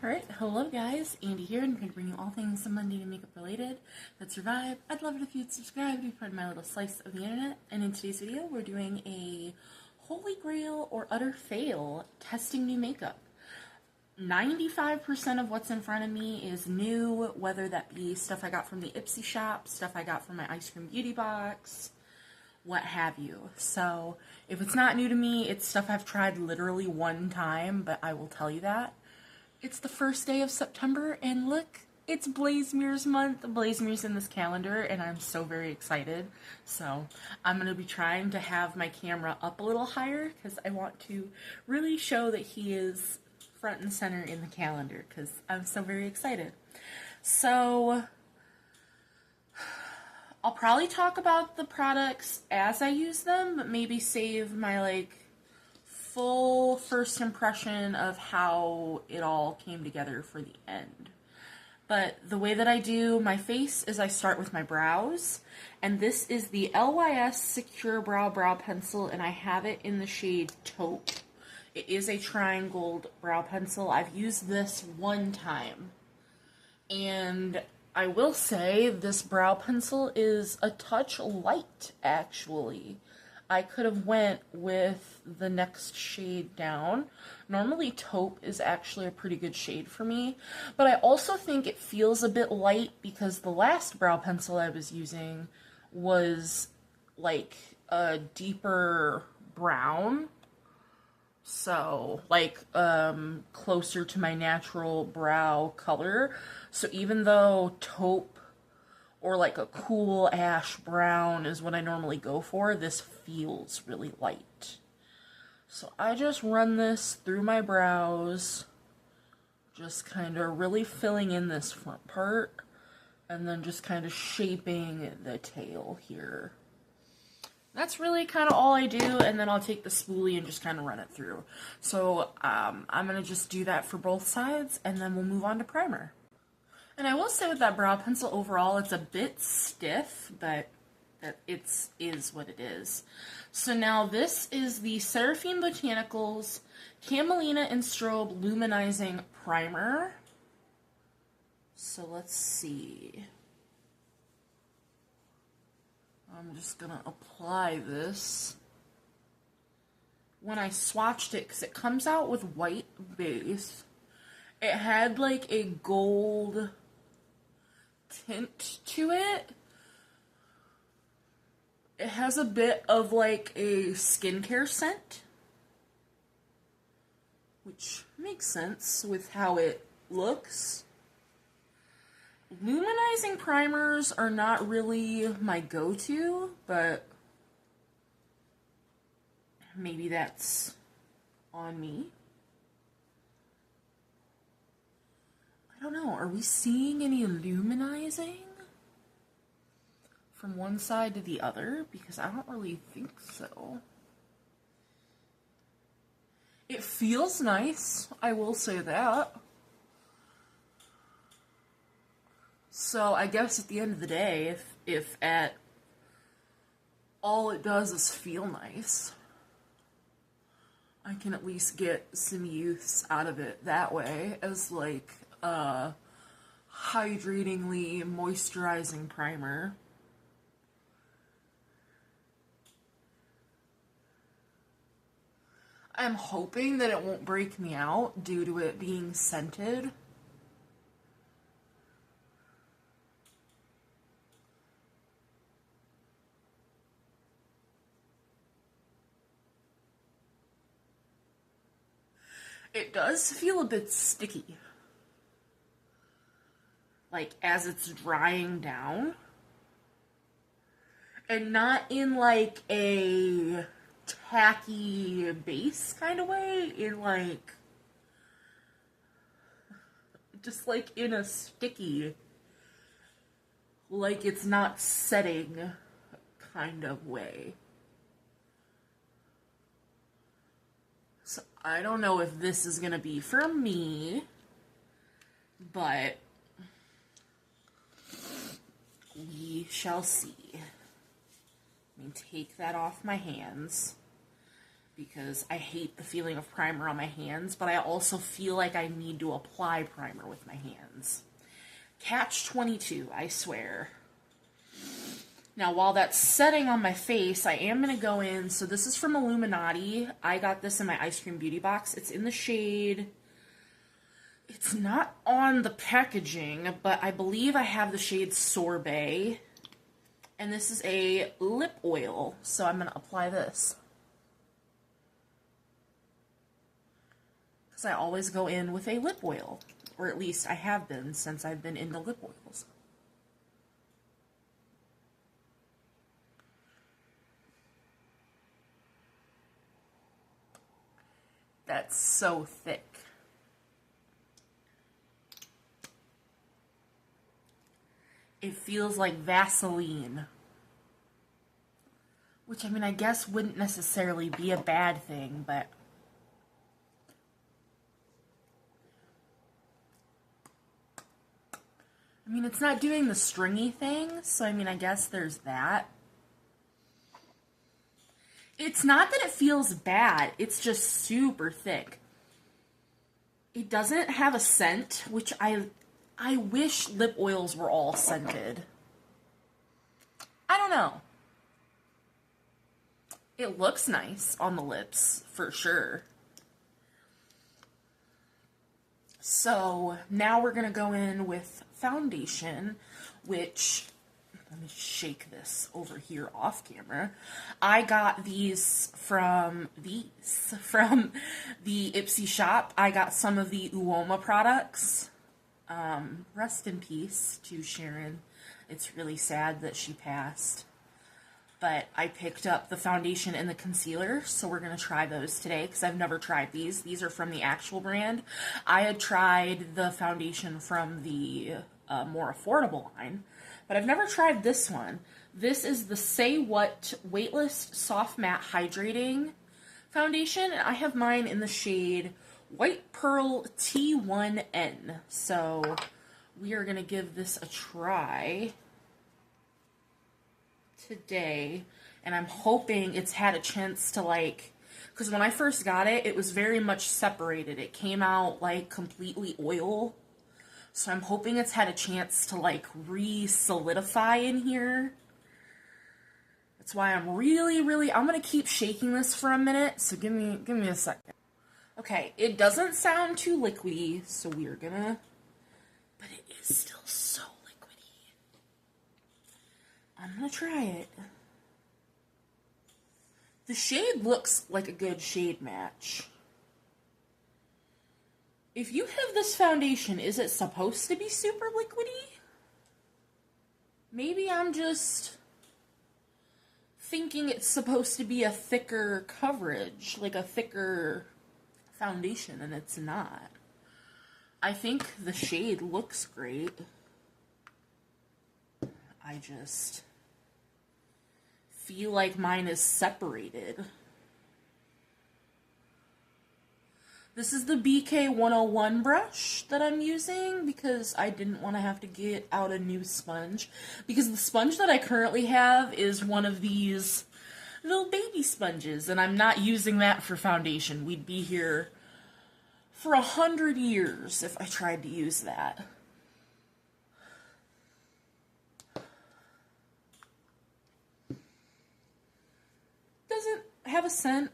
Alright, hello guys, Andy here, and I'm going to bring you all things Monday to makeup related that survive. I'd love it if you'd subscribe to be part of my little slice of the internet. And in today's video, we're doing a holy grail or utter fail testing new makeup. 95% of what's in front of me is new, whether that be stuff I got from the Ipsy shop, stuff I got from my ice cream beauty box, what have you. So if it's not new to me, it's stuff I've tried literally one time, but I will tell you that. It's the first day of September, and look, it's Blazemere's month. Blazemere's in this calendar, and I'm so very excited. So I'm going to be trying to have my camera up a little higher because I want to really show that he is front and center in the calendar because I'm so very excited. So I'll probably talk about the products as I use them, but maybe save my full first impression of how it all came together for the end. But the way that I do my face is I start with my brows, and this is the LYS Secure Brow Pencil, and I have it in the shade Taupe. It is a triangled brow pencil. I've used this one time, and I will say this brow pencil is a touch light, actually. I could have went with the next shade down. Normally Taupe is actually a pretty good shade for me, but I also think it feels a bit light because the last brow pencil I was using was like a deeper brown. So closer to my natural brow color. So even though Taupe or like a cool ash brown is what I normally go for, this feels really light. So I just run this through my brows, just kind of really filling in this front part, and then just kind of shaping the tail here. That's really kind of all I do, and then I'll take the spoolie and just kind of run it through. So I'm going to just do that for both sides, and then we'll move on to primer. And I will say with that brow pencil overall, it's a bit stiff, but it is what it is. So now this is the Seraphine Botanicals Camelina and Strobe Luminizing Primer. So let's see. I'm just going to apply this. When I swatched it, because it comes out with white base, it had like a gold tint to it. It has a bit of like a skincare scent, which makes sense with how it looks. Luminizing primers are not really my go-to, but maybe that's on me. I don't know, are we seeing any luminizing from one side to the other? Because I don't really think so. It feels nice, I will say that. So I guess at the end of the day, if at all it does is feel nice, I can at least get some use out of it that way as like a hydratingly moisturizing primer. I'm hoping that it won't break me out due to it being scented. It does feel a bit sticky, like as it's drying down, and not in like a tacky base kind of way, in like just like in a sticky, like it's not setting kind of way. So I don't know if this is gonna be for me, but we shall see. Let me take that off my hands because I hate the feeling of primer on my hands, but I also feel like I need to apply primer with my hands. Catch-22, I swear. Now, while that's setting on my face, I am going to go in. So this is from Illuminati. I got this in my Ice Cream Beauty box. It's in the shade. It's not on the packaging, but I believe I have the shade Sorbet. And this is a lip oil. So I'm going to apply this. Because I always go in with a lip oil. Or at least I have been since I've been into lip oils. That's so thick. It feels like Vaseline. Which, I mean, I guess wouldn't necessarily be a bad thing, but... I mean, it's not doing the stringy thing, so I mean, I guess there's that. It's not that it feels bad, it's just super thick. It doesn't have a scent, which I wish lip oils were all scented. I don't know. It looks nice on the lips, for sure. So, now we're going to go in with foundation, which... Let me shake this over here off camera. I got these from the Ipsy shop. I got some of the Uoma products. Rest in peace to Sharon. It's really sad that she passed. But I picked up the foundation and the concealer, so we're going to try those today because I've never tried these. These are from the actual brand. I had tried the foundation from the more affordable line, but I've never tried this one. This is the Say What Weightless Soft Matte Hydrating Foundation, and I have mine in the shade White Pearl T1N. So we are going to give this a try today, and I'm hoping it's had a chance to, like, because when I first got it, it was very much separated. It came out, like, completely oil. So I'm hoping it's had a chance to, like, re-solidify in here. That's why I'm I'm going to keep shaking this for a minute, so give me a second. Okay, it doesn't sound too liquidy, so we're gonna... But it is still so liquidy. I'm gonna try it. The shade looks like a good shade match. If you have this foundation, is it supposed to be super liquidy? Maybe I'm just thinking it's supposed to be a thicker coverage, like a thicker foundation, and it's not. I think the shade looks great. I just feel like mine is separated. This is the BK101 brush that I'm using because I didn't want to have to get out a new sponge. Because the sponge that I currently have is one of these little baby sponges, and I'm not using that for foundation. We'd be here for 100 years if I tried to use that. Doesn't have a scent.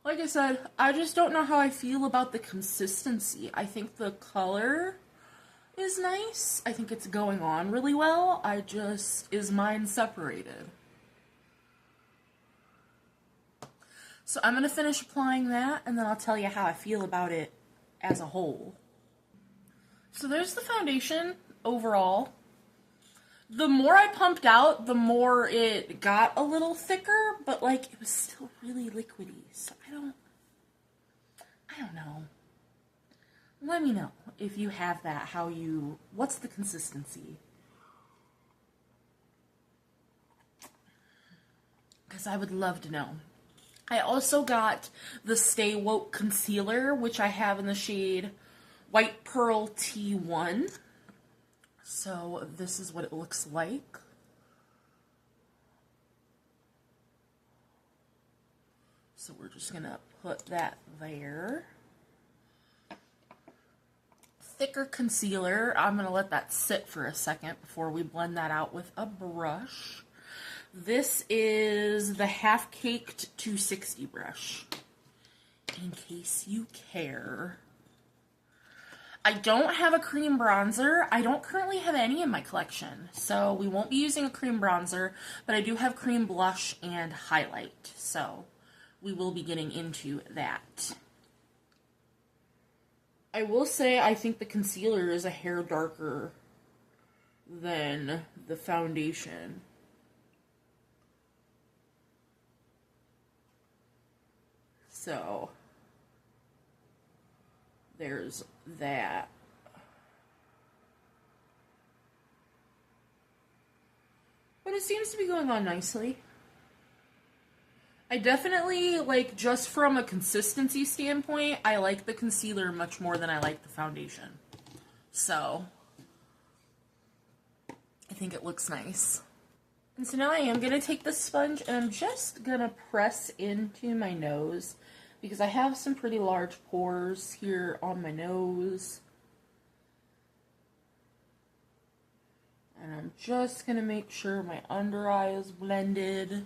Like I said, I just don't know how I feel about the consistency. I think the color is nice. I think it's going on really well. Is mine separated? So I'm going to finish applying that, and then I'll tell you how I feel about it as a whole. So there's the foundation overall. The more I pumped out, the more it got a little thicker, but, like, it was still really liquidy, so I don't know. Let me know if you have that, what's the consistency? Because I would love to know. I also got the Stay Woke Concealer, which I have in the shade White Pearl T1. So this is what it looks like. So we're just going to put that there. Thicker concealer. I'm going to let that sit for a second before we blend that out with a brush. This is the Half Caked 260 brush, in case you care. I don't have a cream bronzer. I don't currently have any in my collection, so we won't be using a cream bronzer, but I do have cream blush and highlight, so we will be getting into that. I will say I think the concealer is a hair darker than the foundation. So, there's that. But it seems to be going on nicely. I definitely, like, just from a consistency standpoint, I like the concealer much more than I like the foundation. So, I think it looks nice. And so now I am going to take the sponge and I'm just going to press into my nose because I have some pretty large pores here on my nose. And I'm just going to make sure my under eye is blended.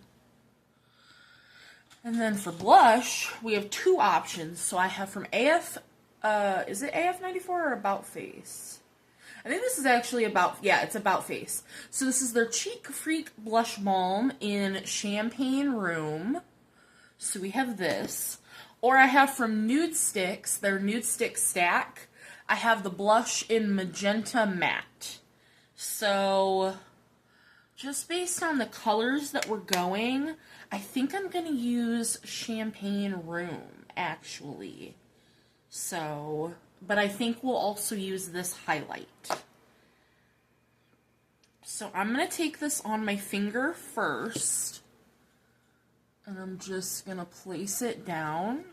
And then for blush, we have two options. So I have from AF, is it AF94 or About Face? I think this is actually it's About Face. So this is their Cheek Freak Blush Balm in Champagne Room. So we have this. Or I have from Nudestix, their Nudestix Stack. I have the blush in Magenta Matte. So, just based on the colors that we're going, I think I'm going to use Champagne Room, actually. So, but I think we'll also use this highlight. So I'm going to take this on my finger first. And I'm just going to place it down.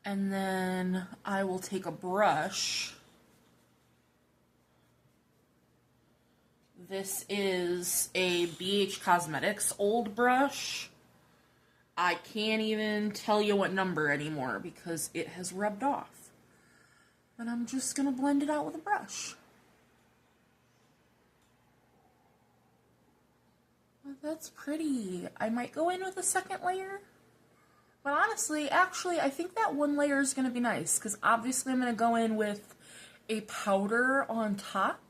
And then I will take a brush. This is a BH Cosmetics old brush. I can't even tell you what number anymore because it has rubbed off. And I'm just going to blend it out with a brush. Well, that's pretty. I might go in with a second layer. But honestly, actually, I think that one layer is going to be nice. Because obviously I'm going to go in with a powder on top.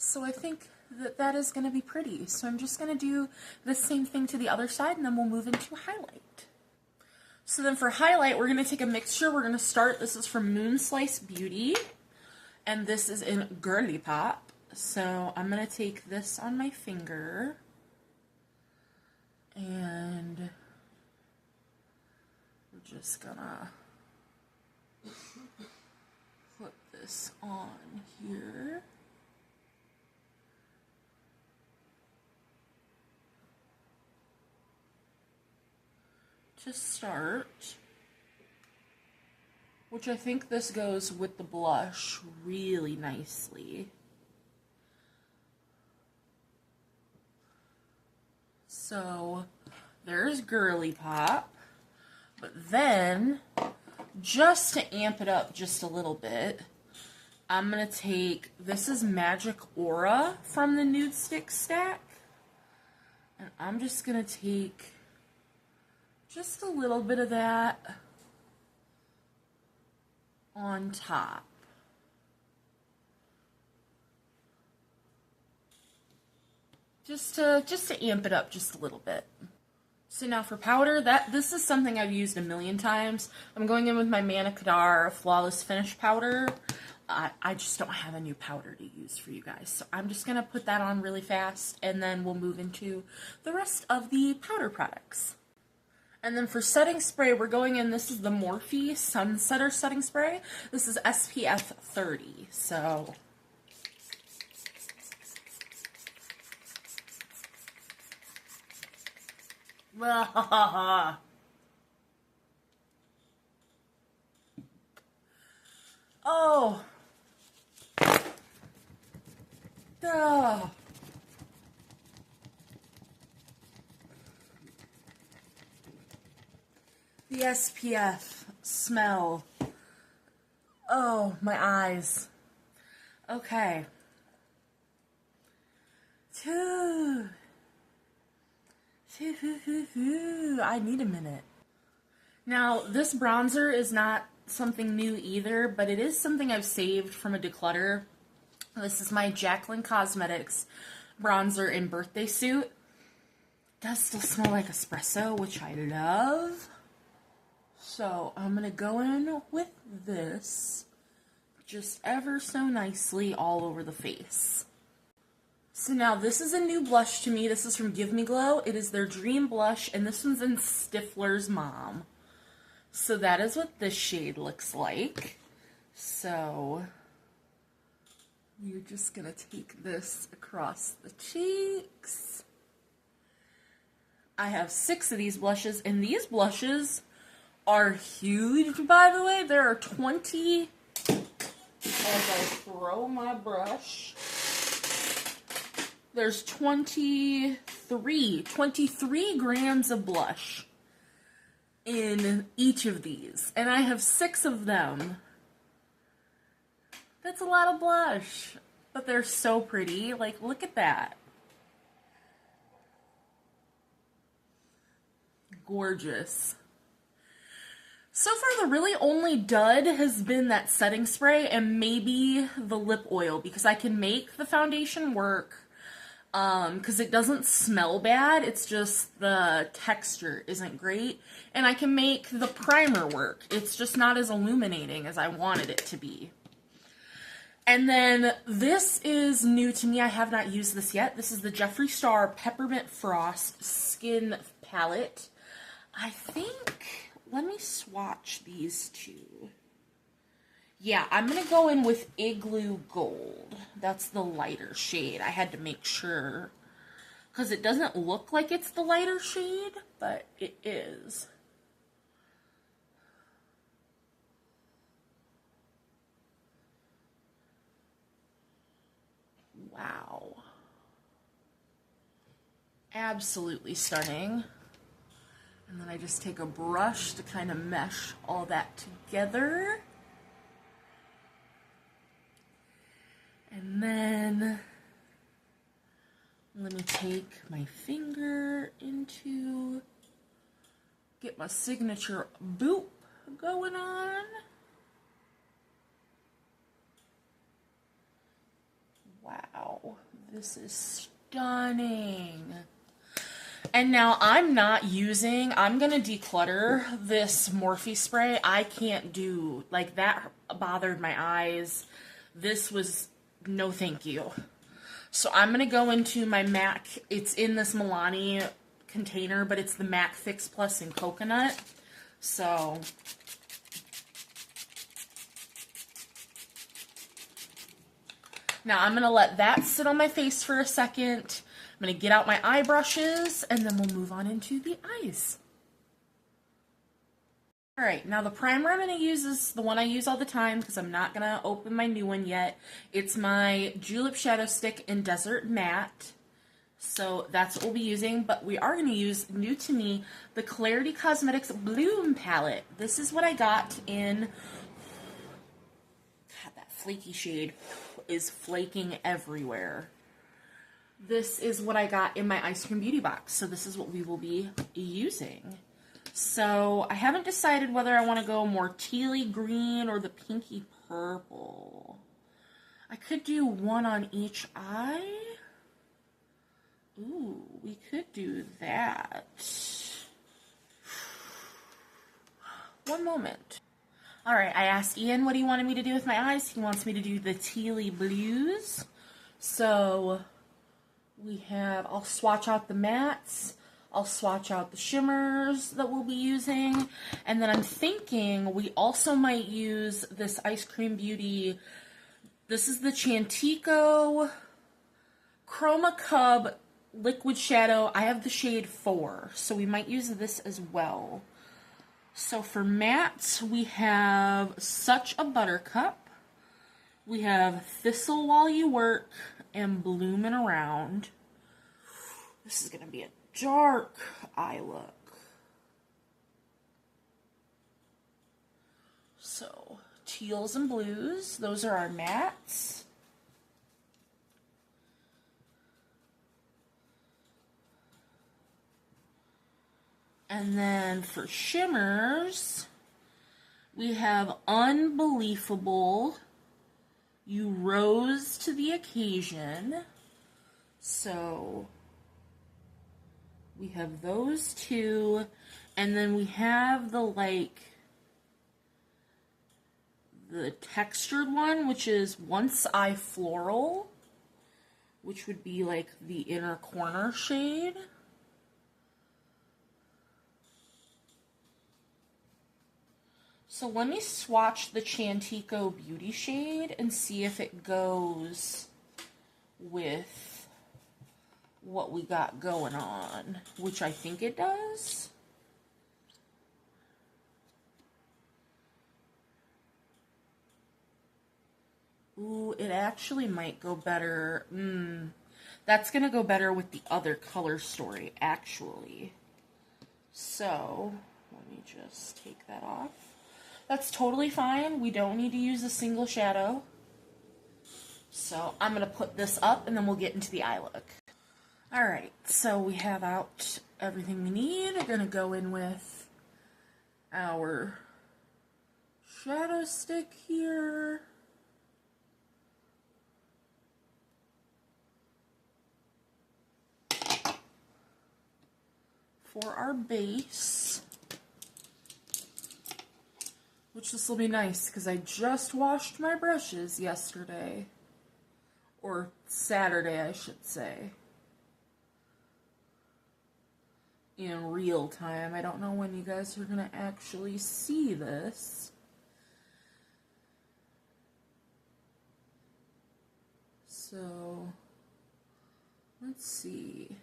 So I think that that is going to be pretty. So I'm just going to do the same thing to the other side. And then we'll move into highlight. So then for highlight, we're going to take a mixture. We're going to start. This is from Moonslice Beauty. And this is in Girly Pop. So I'm going to take this on my finger. And we're just gonna put this on here. To start, which I think this goes with the blush really nicely. So there's Girly Pop. But then, just to amp it up just a little bit, I'm going to take, this is Magic Aura from the Nudestix stack. And I'm just going to take just a little bit of that on top. Just to amp it up just a little bit. So now for powder, this is something I've used a million times. I'm going in with my Mannakadar Flawless Finish powder. I just don't have a new powder to use for you guys. So I'm just going to put that on really fast, and then we'll move into the rest of the powder products. And then for setting spray, we're going in, this is the Morphe Sunsetter Setting Spray. This is SPF 30, so... Oh. Duh. The SPF smell. Oh, my eyes. Okay. I need a minute. Now, this bronzer is not something new either, but it is something I've saved from a declutter. This is my Jaclyn Cosmetics bronzer in Birthday Suit. It does still smell like espresso, which I love. So I'm going to go in with this just ever so nicely all over the face. So now this is a new blush to me. This is from Give Me Glow. It is their Dream Blush, and this one's in Stifler's Mom. So that is what this shade looks like. So you're just going to take this across the cheeks. I have 6 of these blushes, and these blushes are huge, by the way. There are 20, as I throw my brush, there's 23 grams of blush in each of these, and I have 6 of them. That's a lot of blush, but they're so pretty. Like, look at that. Gorgeous. So far, the really only dud has been that setting spray and maybe the lip oil, because I can make the foundation work because it doesn't smell bad. It's just the texture isn't great. And I can make the primer work. It's just not as illuminating as I wanted it to be. And then this is new to me. I have not used this yet. This is the Jeffree Star Peppermint Frost Skin Palette. I think, let me swatch these two. Yeah, I'm going to go in with Igloo Gold. That's the lighter shade. I had to make sure, because it doesn't look like it's the lighter shade, but it is. Wow. Absolutely stunning. And then I just take a brush to kind of mesh all that together. And then let me take my finger into, get my signature boop going on. Wow, this is stunning. And now I'm not using, I'm going to declutter this Morphe spray. I can't do, like, that bothered my eyes. This was, no thank you. So I'm going to go into my MAC, it's in this Milani container, but it's the MAC Fix Plus in Coconut. So now I'm going to let that sit on my face for a second. I'm going to get out my eye brushes, and then we'll move on into the eyes. Alright, now the primer I'm going to use is the one I use all the time, because I'm not going to open my new one yet. It's my Julep Shadow Stick in Desert Matte. So that's what we'll be using, but we are going to use, new to me, the Klarity Kosmetics Bloom Palette. This is what I got in, God, that flaky shade is flaking everywhere. This is what I got in my Ice Cream Beauty box, so this is what we will be using. So I haven't decided whether I want to go more tealy green or the pinky purple. I could do one on each eye. Ooh, we could do that. One moment. Alright, I asked Ian what he wanted me to do with my eyes. He wants me to do the tealy blues. So we have, I'll swatch out the mattes. I'll swatch out the shimmers that we'll be using. And then I'm thinking we also might use this Ice Cream Beauty. This is the Chantico Chroma Cub Liquid Shadow. I have the shade 4, so we might use this as well. So for mattes, we have Such a Buttercup. We have Thistle While You Work and Bloomin' Around. This is going to be a dark eye look. So, teals and blues, those are our mattes. And then for shimmers, we have Unbelievable, You Rose to the Occasion. So we have those two. And then we have the the textured one, which is Once I Floral, which would be like the inner corner shade. So let me swatch the Chantico Beauty shade and see if it goes with what we got going on, which I think it does. Ooh, it actually might go better. That's going to go better with the other color story, actually. So, let me just take that off. That's totally fine. We don't need to use a single shadow. So I'm going to put this up and then we'll get into the eye look. Alright, so we have out everything we need. We're going to go in with our shadow stick here. For our base. Which this will be nice because I just washed my brushes yesterday. Or Saturday, I should say. In real time. I don't know when you guys are going to actually see this. So, let's see.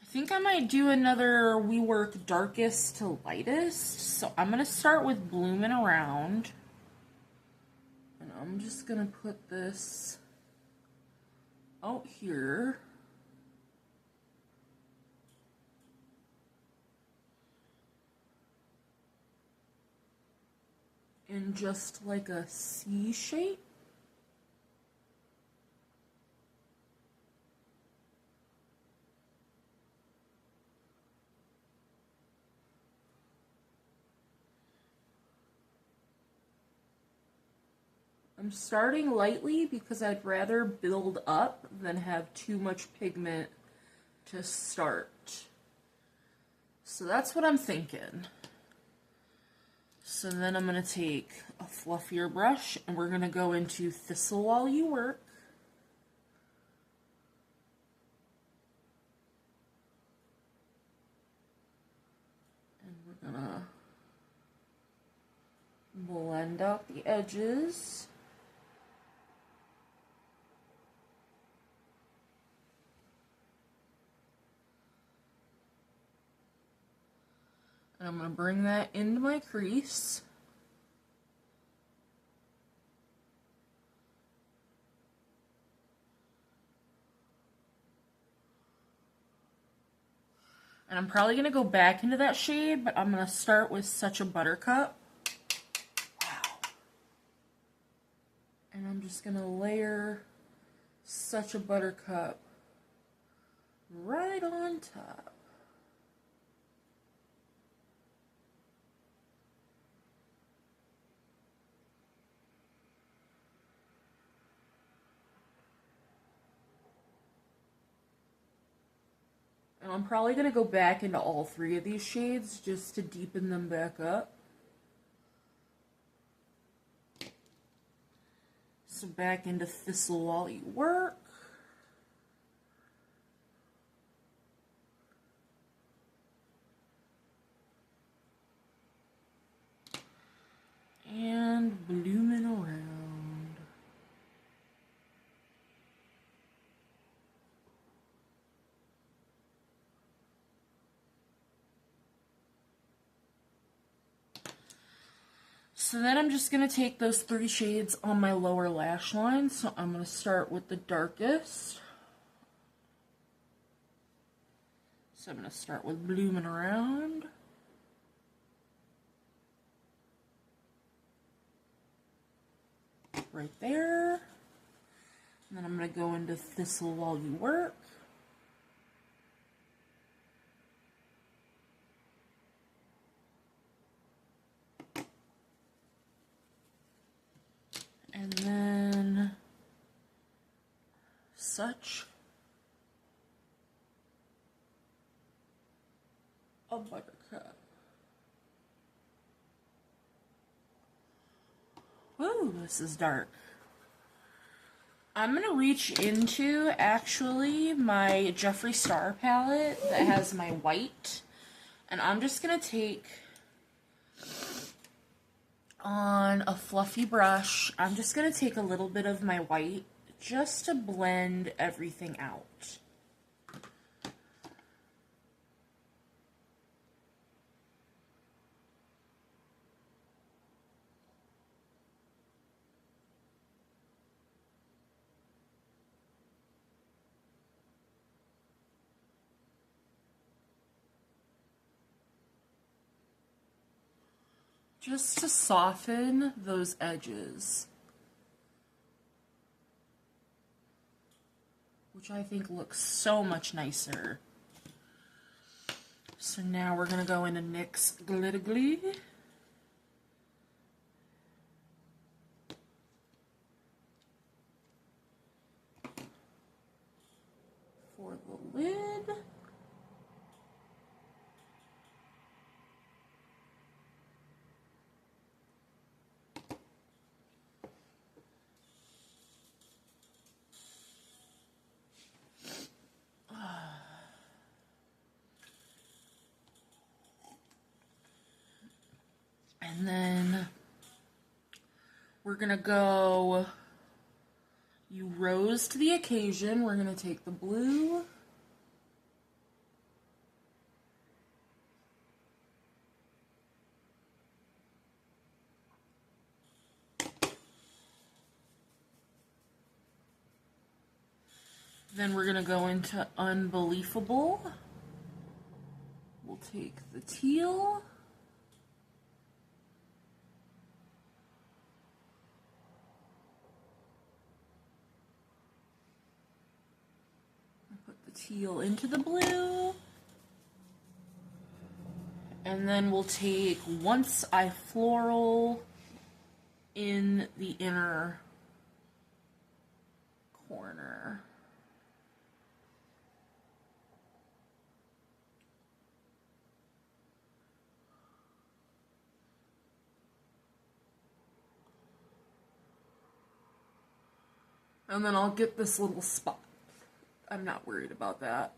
I think I might do another We Work darkest to lightest. So I'm going to start with Bloomin' Around. And I'm just going to put this out here. In just like a C shape. I'm starting lightly because I'd rather build up than have too much pigment to start. So that's what I'm thinking. So then I'm going to take a fluffier brush and we're going to go into Thistle While You Work. And we're going to blend out the edges. And I'm going to bring that into my crease. And I'm probably going to go back into that shade, but I'm going to start with Such a Buttercup. Wow. And I'm just going to layer Such a Buttercup right on top. And I'm probably going to go back into all three of these shades just to deepen them back up. So back into Thistle While You Work. And Bloomin' Around. So then I'm just going to take those three shades on my lower lash line. So I'm going to start with the darkest. So I'm going to start with Bloomin' Around. right there. And then I'm going to go into Thistle While You Work. And then such a buttercup. Woo, this is dark. I'm going to reach into, actually, my Jeffree Star palette that has my white. And I'm just going to take, on a fluffy brush, I'm just going to take a little bit of my white just to blend everything out. Just to soften those edges, which I think looks so much nicer. So now we're going to go into NYX Glitter for the lid. And then we're going to go, you rose to the occasion. We're going to take the blue. Then we're going to go into Unbelievable. We'll take the teal. Teal into the blue, and then we'll take Once I Floral in the inner corner. And then I'll get this little spot. I'm not worried about that.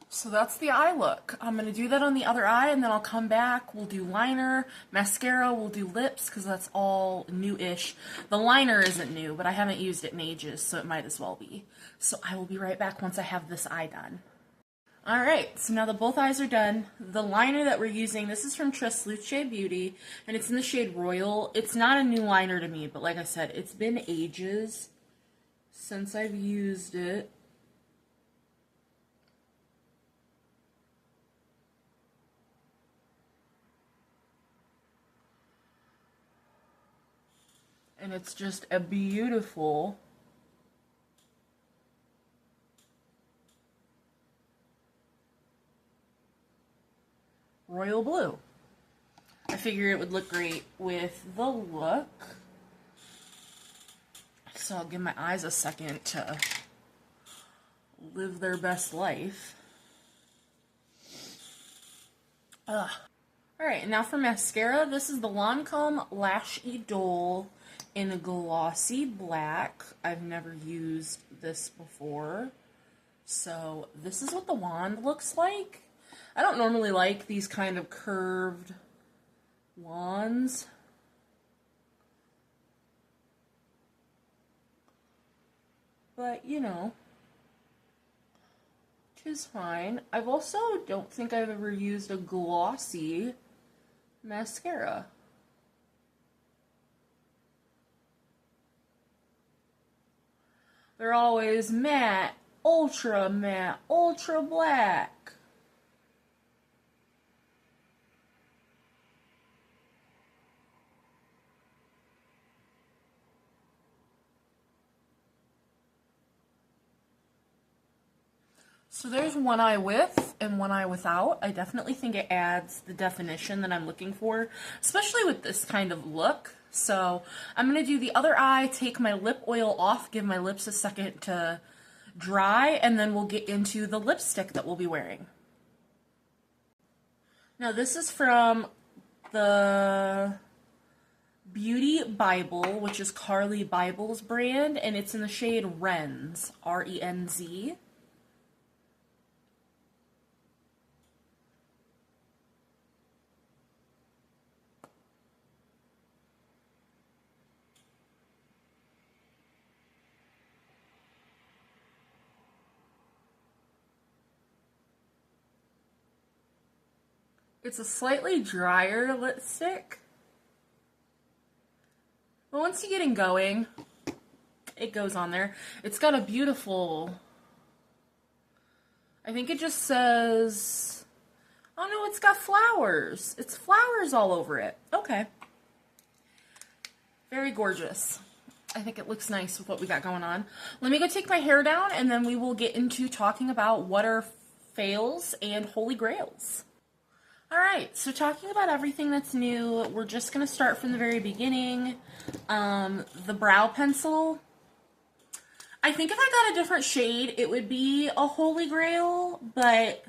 So that's the eye look. I'm going to do that on the other eye, and then I'll come back. We'll do liner, mascara, we'll do lips, because that's all new-ish. The liner isn't new, but I haven't used it in ages, so it might as well be. So I will be right back once I have this eye done. Alright, so now that both eyes are done, the liner that we're using, this is from Tresluce Beauty, and it's in the shade Royal. It's not a new liner to me, but like I said, it's been ages since I've used it. And it's just a beautiful royal blue. I figure it would look great with the look. So I'll give my eyes a second to live their best life. Alright, now for mascara. This is the Lancome Lash Idole in a glossy black. I've never used this before. So this is what the wand looks like. I don't normally like these kind of curved wands. But, you know, tis fine. I've also don't think I've ever used a glossy mascara. They're always matte, ultra black. So there's one eye with and one eye without. I definitely think it adds the definition that I'm looking for, especially with this kind of look. So I'm going to do the other eye, take my lip oil off, give my lips a second to dry, and then we'll get into the lipstick that we'll be wearing. Now this is from the Beauty Bybel, which is Carly Bybel's brand, and it's in the shade Renz, R-E-N-Z. It's a slightly drier lipstick, but once you get it going, it goes on there. It's got a beautiful, I think it just says, oh no, it's got flowers. It's flowers all over it. Okay. Very gorgeous. I think it looks nice with what we got going on. Let me go take my hair down, and then we will get into talking about what are fails and holy grails. Alright, so talking about everything that's new, we're just going to start from the very beginning. The brow pencil. I think if I got a different shade, it would be a holy grail, but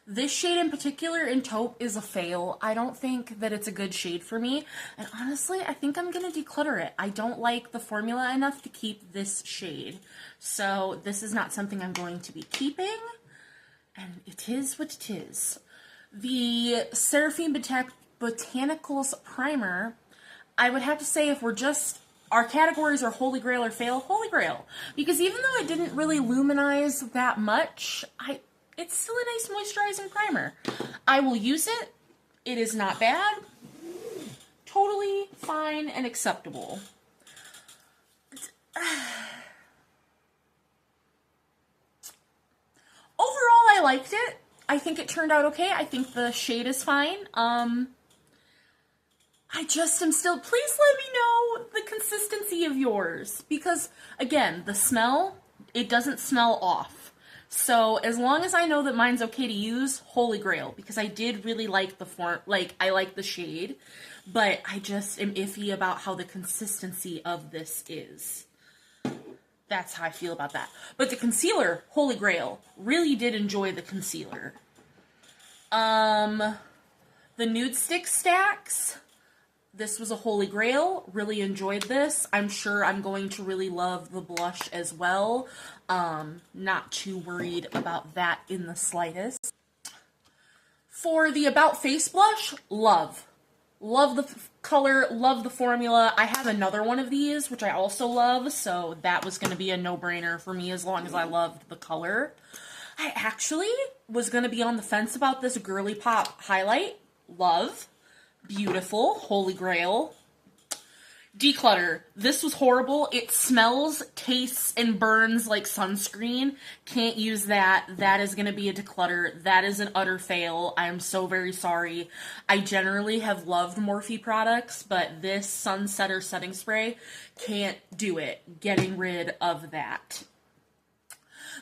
this shade in particular in taupe is a fail. I don't think that it's a good shade for me, and honestly, I think I'm going to declutter it. I don't like the formula enough to keep this shade, so this is not something I'm going to be keeping, and it is what it is. The Seraphine Botanicals Primer, I would have to say if we're just, our categories are holy grail or fail, holy grail. Because even though it didn't really luminize that much, it's still a nice moisturizing primer. I will use it. It is not bad. Totally fine and acceptable. Overall, I liked it. I think it turned out okay. I think the shade is fine. I just am still, please let me know the consistency of yours. Because, again, the smell, it doesn't smell off. So, as long as I know that mine's okay to use, holy grail. Because I did really like the form, I like the shade. But I just am iffy about how the consistency of this is. That's how I feel about that. But the concealer, holy grail. Really did enjoy the concealer. The Nudestix stacks. This was a holy grail. Really enjoyed this. I'm sure I'm going to really love the blush as well. Not too worried about that in the slightest. For the About Face blush, love. Love the color, love the formula. I have another one of these, which I also love, so that was going to be a no-brainer for me as long as I loved the color. I actually was going to be on the fence about this Girly Pop highlight. Love. Beautiful. Holy grail. Declutter. This was horrible. It smells, tastes, and burns like sunscreen. Can't use that. That is going to be a declutter. That is an utter fail. I am so very sorry. I generally have loved Morphe products, but this Sunsetter setting spray can't do it. Getting rid of that.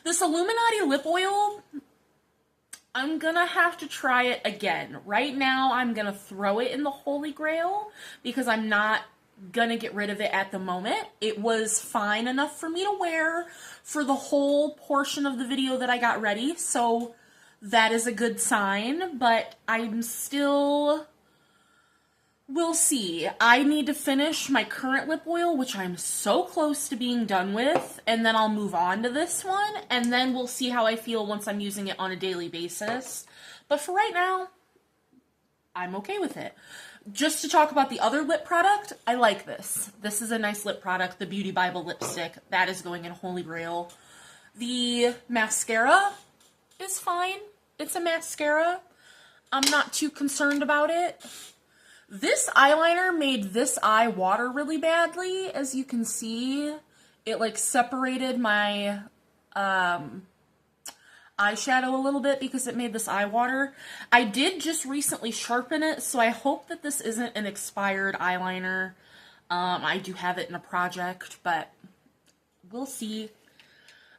This Illuminati lip oil, I'm gonna have to try it again. Right now, I'm gonna throw it in the Holy Grail because I'm not gonna get rid of it at the moment. It was fine enough for me to wear for the whole portion of the video that I got ready, so that is a good sign, but I'm still... We'll see. I need to finish my current lip oil, which I'm so close to being done with, and then I'll move on to this one, and then we'll see how I feel once I'm using it on a daily basis. But for right now, I'm okay with it. Just to talk about the other lip product, I like this. This is a nice lip product, the Beauty Bybel lipstick. That is going in Holy Grail. The mascara is fine. It's a mascara. I'm not too concerned about it. This eyeliner made this eye water really badly. As you can see, it like separated my eyeshadow a little bit because it made this eye water. I did just recently sharpen it, so I hope that this isn't an expired eyeliner. I do have it in a project, but we'll see.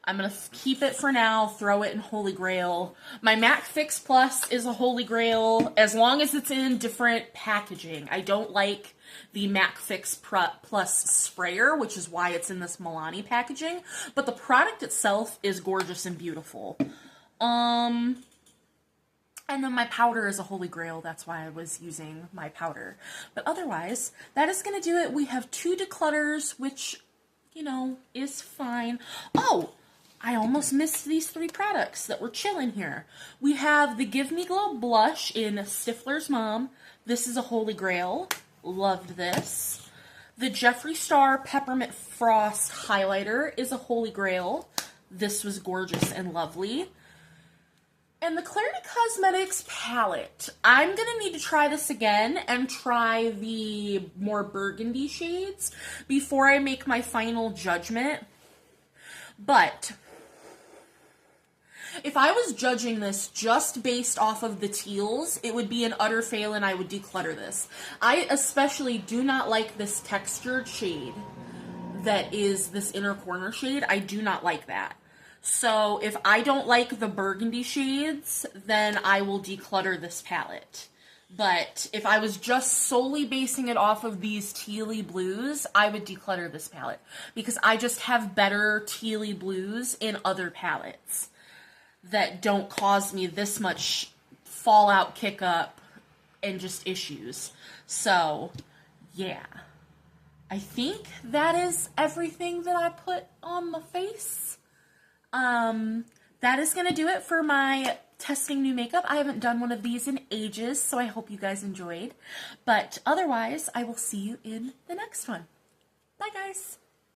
I'm going to keep it for now, throw it in Holy Grail. My MAC Fix Plus is a Holy Grail, as long as it's in different packaging. I don't like the MAC Fix Plus sprayer, which is why it's in this Milani packaging. But the product itself is gorgeous and beautiful. And then my powder is a Holy Grail. That's why I was using my powder. But otherwise, that is going to do it. We have 2 declutters, which, you know, is fine. Oh! I almost missed these 3 products that were chilling here. We have the Give Me Glow blush in Stifler's Mom. This is a Holy Grail. Loved this. The Jeffree Star Peppermint Frost highlighter is a Holy Grail. This was gorgeous and lovely. And the Klarity Kosmetics palette. I'm going to need to try this again and try the more burgundy shades before I make my final judgment. But if I was judging this just based off of the teals, it would be an utter fail and I would declutter this. I especially do not like this textured shade that is this inner corner shade. I do not like that. So if I don't like the burgundy shades, then I will declutter this palette. But if I was just solely basing it off of these tealy blues, I would declutter this palette. Because I just have better tealy blues in other palettes that don't cause me this much fallout kick up and just issues. So, yeah. I think that is everything that I put on my face. That is going to do it for my testing new makeup. I haven't done one of these in ages, so I hope you guys enjoyed. But otherwise, I will see you in the next one. Bye, guys.